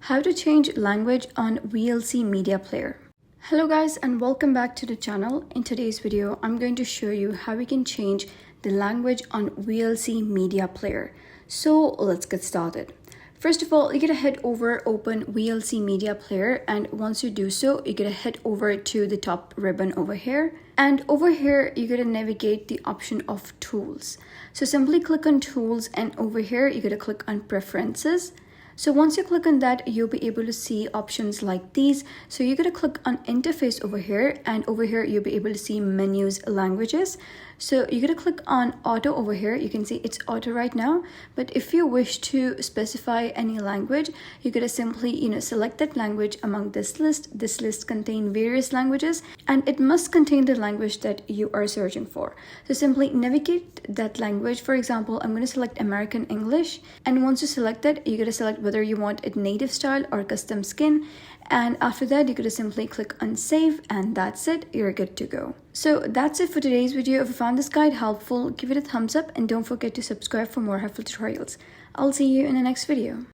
How to change language on VLC media player. Hello guys and welcome back to the channel. In today's video, I'm going to show you how we can change the language on VLC media player. So let's get started. First of all, you're gonna head over, open VLC media player, and once you do so, you're gonna head over to the top ribbon over here. And over here, you're gonna navigate the option of tools. So simply click on tools, and over here, you're gonna click on preferences. So once you click on that, you'll be able to see options like these. So you're going to click on interface over here, and over here you'll be able to see menus, languages. So you're going to click on auto over here. You can see it's auto right now, but if you wish to specify any language, you're going to simply select that language among this list. This list contains various languages, and it must contain the language that you are searching for. So simply navigate that language. For example, I'm going to select American English, and once you select that, you're going to select whether you want it native style or custom skin, and after that you're going to simply click on save, and that's it, you're good to go. So that's it for today's video. If you found this guide helpful, give it a thumbs up and don't forget to subscribe for more helpful tutorials. I'll see you in the next video.